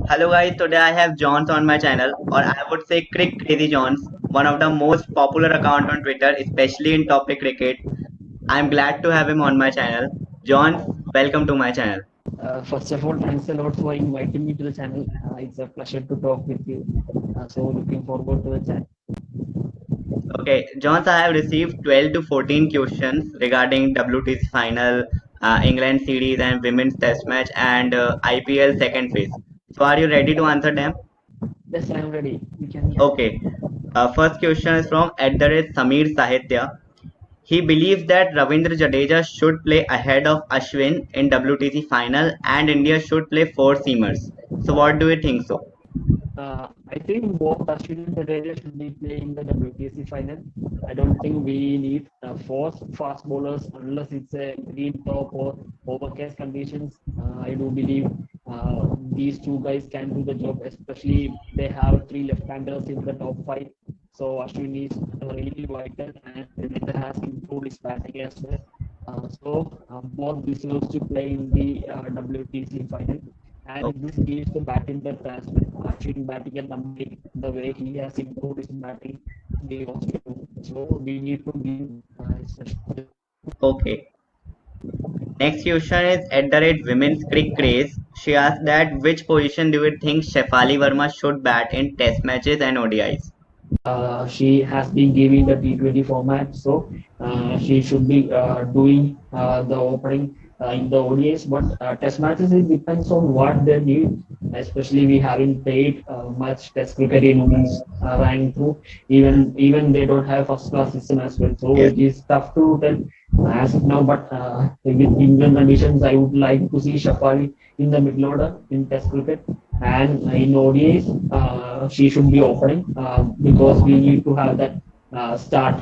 Hello guys, today I have Johns on my channel, or I would say Crick Crazy Johns, one of the most popular account on Twitter, especially in topic cricket. I'm glad to have him on my channel. Johns, welcome to my channel. First of all, thanks a lot for inviting me to the channel. It's a pleasure to talk with you. So looking forward to the chat. Okay, Johns, I have received 12 to 14 questions regarding WTC final, England series and women's test match and IPL second phase. So are you ready to answer them? Yes, I'm ready. We can. Okay. First question is from Samir Sahitya. He believes that Ravindra Jadeja should play ahead of Ashwin in WTC final and India should play four seamers. So what do you think so? I think both Ashwin and Jadeja should be playing the WTC final. I don't think we need four fast bowlers unless it's a green top or overcast conditions. I do believe these two guys can do the job, especially they have three left-handers in the top five. So Ashwin is really vital and Jadeja has improved his batting as well. Both deserves to play in the WTC final. And Okay. this gives the batting depth as well. Ashwin batting at number 8, the way he has improved his batting, we also do. So we need to give uh, Okay. Next question is at the rate women's cricket craze. She asked that which position do you think Shefali Verma should bat in test matches and ODIs? she has been giving the T20 format, so she should be doing the opening in the ODIs. But test matches, it depends on what they need. Especially we haven't played much test cricket in women's rank through. Even they don't have first class system as well, so Yes. it is tough to tell as of now. But with England conditions, I would like to see Shafali in the middle order in test cricket. And in ODIs, she should be opening because we need to have that start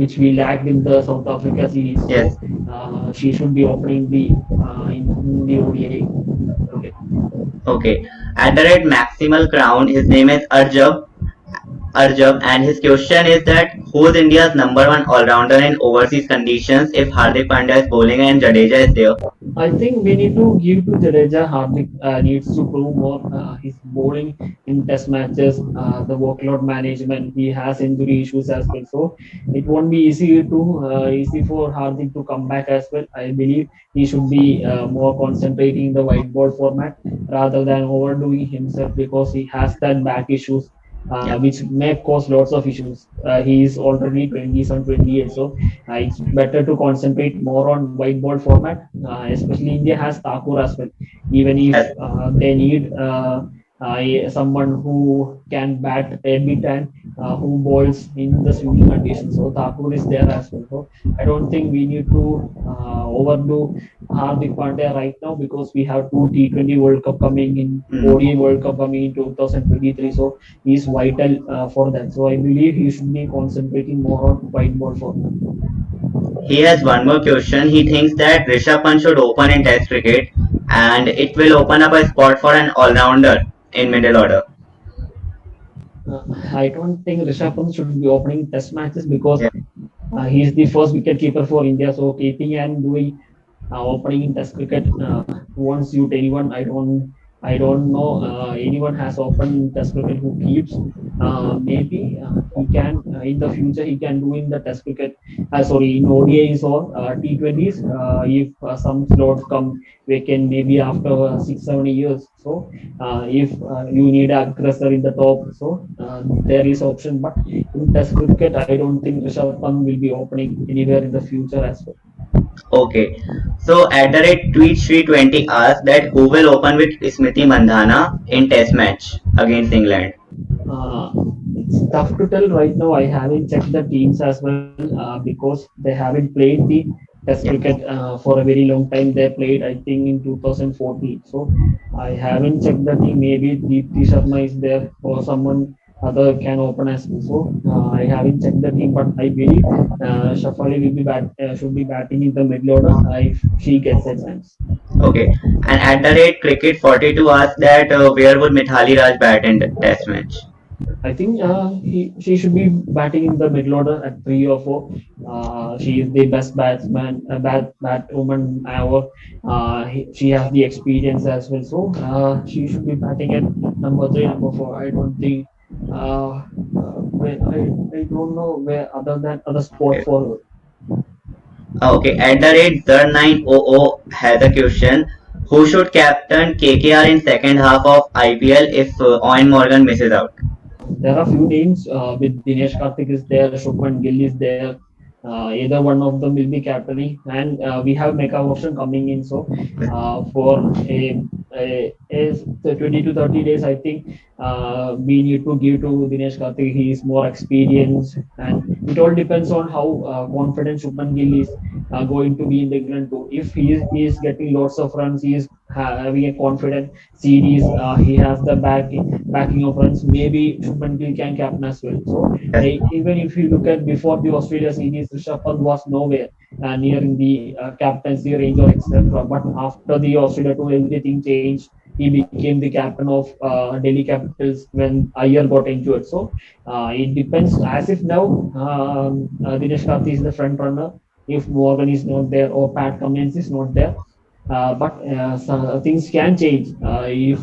which we lacked in the South Africa series. Yes. So she should be opening the in the ODI. Okay. Okay. At the rate Maximal Crown, his name is Arjab, and his question is that who's India's number one all-rounder in overseas conditions if Hardik Pandya is bowling and Jadeja is there? I think we need to give to Jadeja. Hardik needs to prove more his bowling in test matches, the workload management. He has injury issues as well, so it won't be easy for Hardik to come back as well. I believe he should be more concentrating the white ball format rather than overdoing himself because he has that back issues. Yeah. Which may cause lots of issues. He is already 27, 28, so it's better to concentrate more on white ball format. Especially India has Thakur as well. Even if Yes. they need someone who can bat a bit and who bowls in the swimming conditions. So Thakur is there as well. So I don't think we need to overdo Hardik Pandya right now because we have two T20 World Cup coming in, Mm. ODI World Cup coming in 2023. So he's vital for that. So I believe he should be concentrating more on white ball format. He has one more question. He thinks that Rishabh Pant should open in Test cricket, and it will open up a spot for an all-rounder in middle order. Uh, I don't think Rishabh Pant should be opening test matches because Yeah. he's the first wicket keeper for India. So keeping and doing opening in Test cricket won't suit anyone. I don't know anyone has opened in Test cricket who keeps. Maybe he can in the future he can do in the Test cricket. Sorry, in ODIs or T20s if some slots come vacant maybe after 6 7 years. So if you need an aggressor in the top, so there is option. But in Test cricket, I don't think Rishabh Pant will be opening anywhere in the future as well. Okay. So at the rate tweet 320 asks that who will open with Smriti Mandhana in Test match against England. Uh, it's tough to tell right now. I haven't checked the teams as well because they haven't played the Test Yeah. cricket for a very long time. They played, I think, in 2014. So I haven't checked the team. Maybe Deepti Sharma is there or someone other can open as well. So I haven't checked the team, but I believe Shafali should be batting in the middle order if she gets a chance. Okay. And at the rate cricket 42 asks that where would Mithali Raj bat in the Test match? I think she should be batting in the middle order at 3 or 4. She is the best batsman, batwoman ever. She has the experience as well, so she should be batting at number 3, number 4. I don't think. I don't know where other than other spot Okay. for her. Okay, at the rate Z900 has a question. Who should captain KKR in second half of IPL if Owen Morgan misses out? There are few names with Dinesh Karthik is there, Shubman Gill is there. Either one of them will be captaining, and we have Mecca option coming in. So for a 20 to 30 days, I think we need to give to Dinesh Karthik. He is more experienced, and it all depends on how confident Shubman Gill is going to be in the England too. If he is getting lots of runs, he is having a confident series. He has the backing of runs. Maybe Shubman Gill can captain as well. So Yes. even if you look at before the Australia series, Rishabh Pant was nowhere nearing the captaincy range or etc. But after the Australia tour, everything changed. He became the captain of Delhi Capitals when Iyer got injured. So it depends. As if now, Dinesh Karthik is the front runner. If Morgan is not there or Pat Cummins is not there, but some things can change if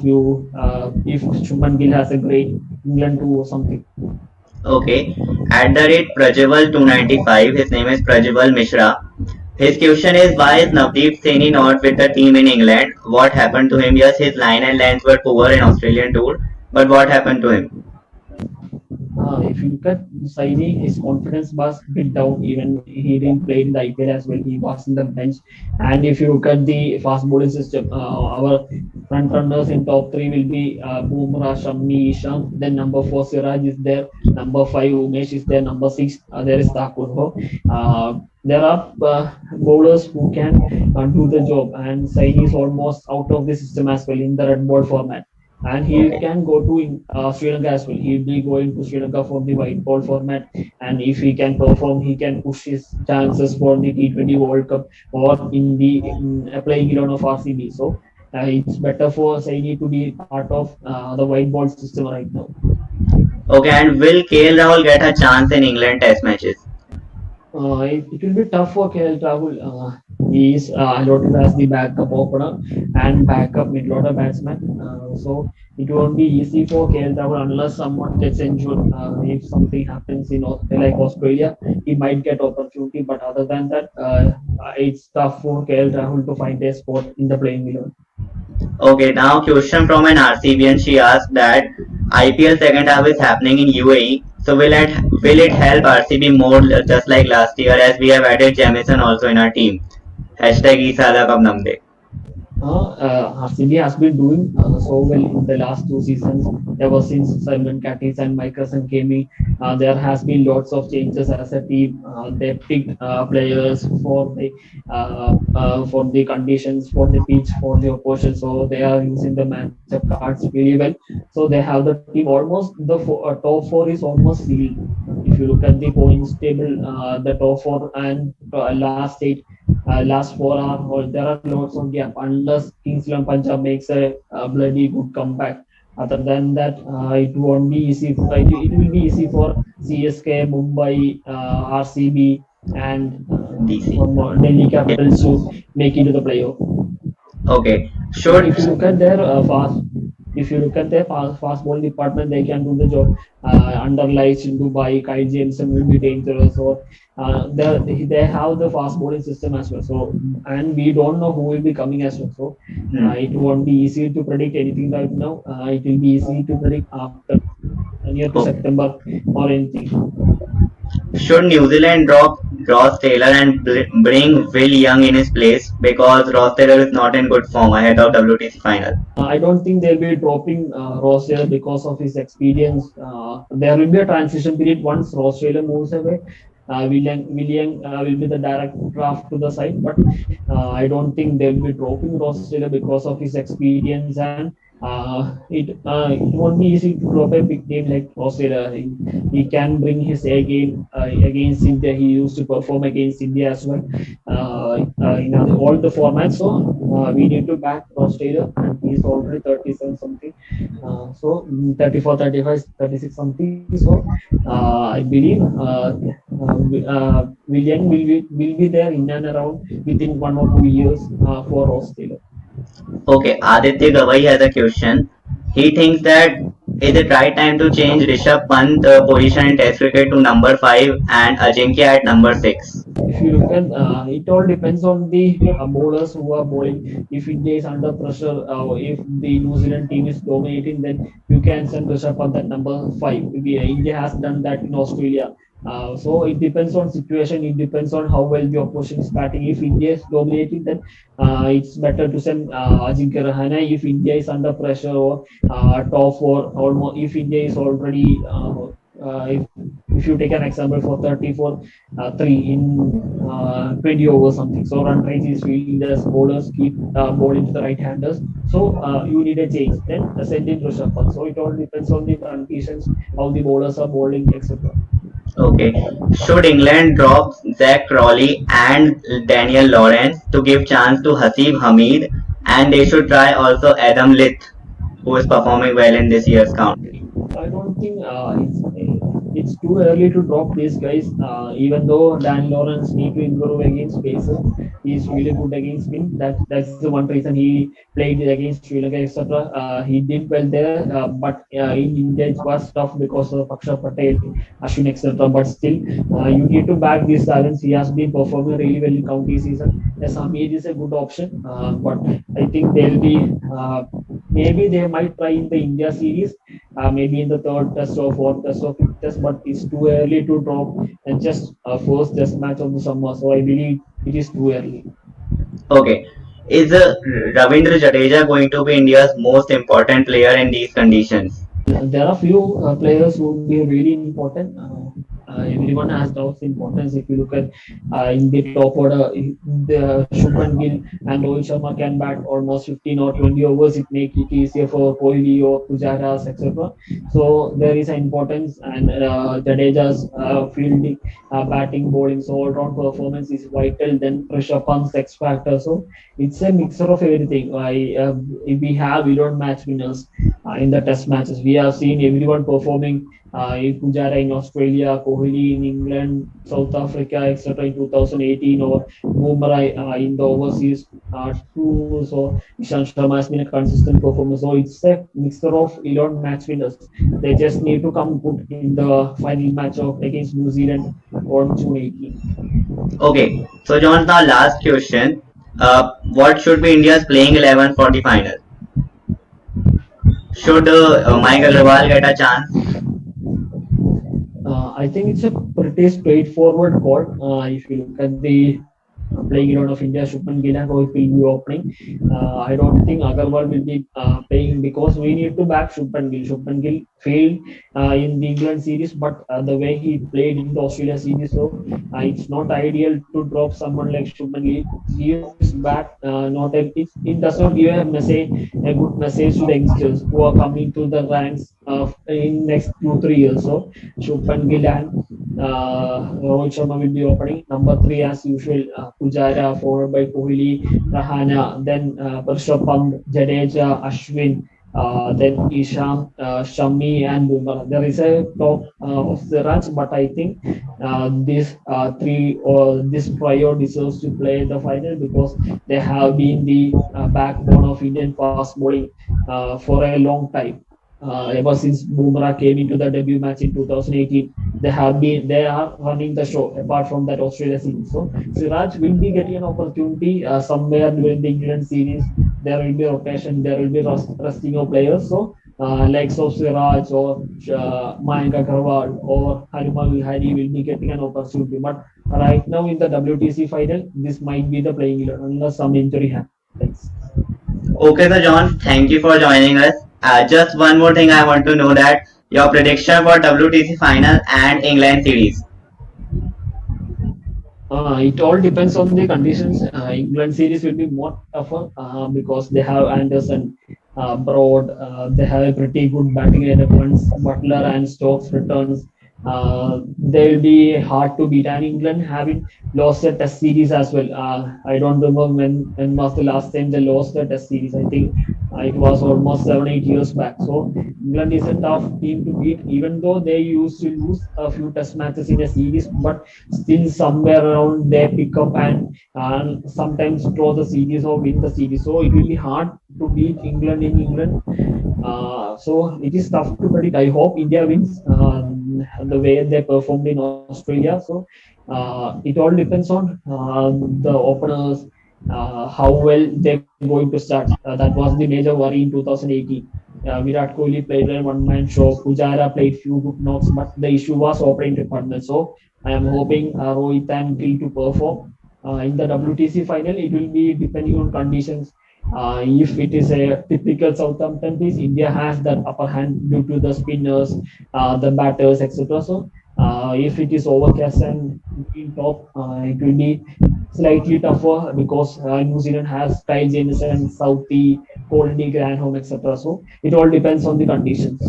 Shubman Gill has a great England tour or something. Okay, at the rate Prajaval 295, his name is Prajaval Mishra. His question is, why is Navdeep Saini not with the team in England? What happened to him? Yes, his line and length were poor in Australian tour, but what happened to him? If you look at Saini, his confidence was a bit down. Even he didn't play in the IPL as well. He was in the bench. And if you look at the fast bowling system, our front runners in top three will be Bumrah, Shami, Isham. Then number 4, Siraj is there. Number 5, Umesh is there. Number 6, there is Thakur. There are bowlers who can do the job, and Saini is almost out of the system as well in the red ball format, and he Okay. can go to Sri Lanka as well. He'll be going to Sri Lanka for the white ball format, and if he can perform, he can push his chances for the T20 World Cup or in the playing 11 of RCB. So it's better for Saini to be part of the white ball system right now. Okay, and will KL Rahul get a chance in England test matches? It will be tough for KL Rahul. He is allotted as the backup opener and backup mid-order batsman. So it won't be easy for KL Rahul unless someone gets injured. If something happens in like Australia, he might get opportunity. But other than that, it's tough for KL Rahul to find a spot in the playing 11. Okay, now question from an RCBN. She asked that IPL second half is happening in UAE. So will it help RCB more just like last year as we have added Jamison also in our team? Hashtag Isada Kab Namde. RCB has been doing so well in the last 2 seasons. Ever since Simon Catis and Mickelson came in, there has been lots of changes as a team. They picked players for the conditions, for the pitch, for the opposition. So they are using the matchup cards really well. So they have the team almost top four is almost sealed. If you look at the points table, the top four and last 4 hours, there are lots of gap unless Kings 11 Punjab makes a bloody good comeback. Other than that, it won't be easy. It will be easy for CSK, Mumbai, RCB, and DC. one more Delhi Capitals to make it to the playoff. Okay. And Should if you look at their if you look at their fast ball department, they can do the job. Under lights in Dubai, Kyle Jameson will be dangerous, or they have the fast bowling system as well. So, and we don't know who will be coming as well. So, it won't be easy to predict anything right now. It will be easy to predict after near to okay. September or anything. Should New Zealand drop Ross Taylor and bring Will Young in his place because Ross Taylor is not in good form ahead of WTC final? I don't think they'll be dropping Rossdale because of his experience. There will be a transition period once Rossdale moves away. William will be the direct draft to the side, but I don't think they'll be dropping Rossdale because of his experience, and it won't be easy to drop a big game like Australia. He can bring his A game against India. He used to perform against India as well in all the formats. So we need to back Australia, and he's already 37 something. 34, 35, 36 something. So I believe William will be there in and around within 1 or 2 years for Australia. Okay, Aditya Gavai has a question. He thinks that is it right time to change Rishabh Pant position in Test cricket to number 5 and Ajinkya at number 6? If you look at it, all depends on the bowlers who are bowling. If India is under pressure, if the New Zealand team is dominating, then you can send Rishabh Pant at number 5. India has done that in Australia. So it depends on situation. It depends on how well the opposition is batting. If India is dominating, then it's better to send Ajinkya Rahane. If India is under pressure or top four, almost if India is already if you take an example for 34 3 in 20 overs something. So run rate is fielders, bowlers keep bowling to the right handers. So you need a change. Then send in Rishabh Pant. So it all depends on the conditions, how the bowlers are bowling, etc. Okay. Should England drop Zach Crawley and Daniel Lawrence to give chance to Hasib Hamid, and they should try also Adam Lith, who is performing well in this year's country? I don't think it's too early to drop these guys. Even though Dan Lawrence need to improve against paces, he's really good against spin. That's the one reason he played against Sri Lanka, etc. He did well there, but in India it was tough because of Akshay Patel, Ashwin, etc. But still, you need to back these talents. He has been performing really well in county season. Yes, Hamid is a good option, but I think they'll be maybe they might try in the India series, maybe in the third test or fourth test or fifth test, but it's too early to drop and just first test match of the summer. So I believe it is too early. Okay. Is Ravindra Jadeja going to be India's most important player in these conditions? There are few players who would be really important. Everyone has doubts importance. If you look at in the top order, the Shubman Gill and Rohit Sharma can bat almost 15 or 20 overs. It make it easier for Kohli or Pujaras, etc. So there is an importance, and Jadeja's fielding, batting, bowling, so all-round performance is vital. Then Rishabh Pant's X factor. So it's a mixture of everything. If we don't match winners in the test matches. We have seen everyone performing in Pujara in Australia, Kohli in England, South Africa, etc. in 2018, or Bumrah in the overseas too. So Ishan Sharma has been a consistent performer. So it's a mixture of 11 match winners. They just need to come good in the final match of against New Zealand on June 18. Okay. So, John, now last question. What should be India's playing 11 for the final? Should Mike Agarwal get a chance? I think it's a pretty straightforward call. If you look at the playing 11 of India, Shubman Gill and Rohit will be opening. I don't think Agarwal will be playing because we need to back Shubman Gill. Shubman Gill failed in the England series, but the way he played in the Australia series, so it's not ideal to drop someone like Shubman Gill. He is back. It does not give a good message to the youngsters who are coming to the ranks in next 2 3 years. So Shubman Gill and Rohit Sharma will be opening. Number three, as usual, Pujara, followed by Kohli, Rahana, then Rishabh Pant, Jadeja, Ashwin, then Isham, Shami, and Bumrah. There is a top of the runs, but I think these three or this trio deserves to play the final because they have been the backbone of Indian fast bowling for a long time. Ever since Bumrah came into the debut match in 2018, they are running the show apart from that Australia series. So Siraj will be getting an opportunity somewhere during the England series. There will be rotation, there will be resting of players. So likes of Siraj or Mayank Agarwal or Harima Vihari will be getting an opportunity. But right now in the WTC final, this might be the playing 11 unless some injury happens. Okay, so John, thank you for joining us. Just one more thing I want to know that your prediction for WTC final and England series. It all depends on the conditions. England series will be more tougher because they have Anderson. Broad. They have a pretty good batting lineup. Butler and Stokes returns. They will be hard to beat. And England having lost a Test series as well. I don't remember when was the last time they lost a Test series. I think it was almost 7-8 years back. So England is a tough team to beat, even though they used to lose a few Test matches in a series, but still somewhere around they pick up and sometimes draw the series or win the series. So it will be hard to beat England in England. So it is tough to predict. I hope India wins the way they performed in Australia. So it all depends on the openers, how well they're going to start. That was the major worry in 2018. Virat Kohli played a one-man show. Pujara played few good knocks, but the issue was opening department. So I am hoping Rohit and Gill to perform in the WTC final. It will be depending on conditions. If it is a typical Southampton pitch, India has that upper hand due to the spinners, the batters, etc. So if it is overcast and in top, it will be slightly tougher because New Zealand has Ty Jamieson, Southee, Colney, Granholm, etc. So it all depends on the conditions.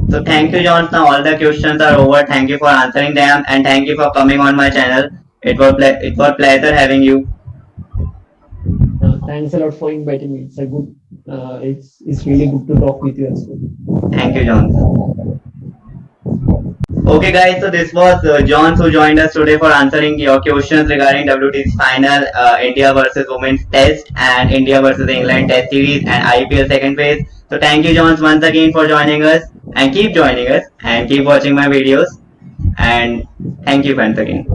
So thank you, John. Now all the questions are over. Thank you for answering them, and thank you for coming on my channel. It was pleasure having you. Thanks a lot for inviting me. It's a good. It's really good to talk with you as well. Thank you, John. Okay, guys. So this was John who joined us today for answering your questions regarding WTC final, India versus Women's Test, and India versus England Test Series and IPL second phase. So thank you, John, once again for joining us, and keep joining us, and keep watching my videos. And thank you once again.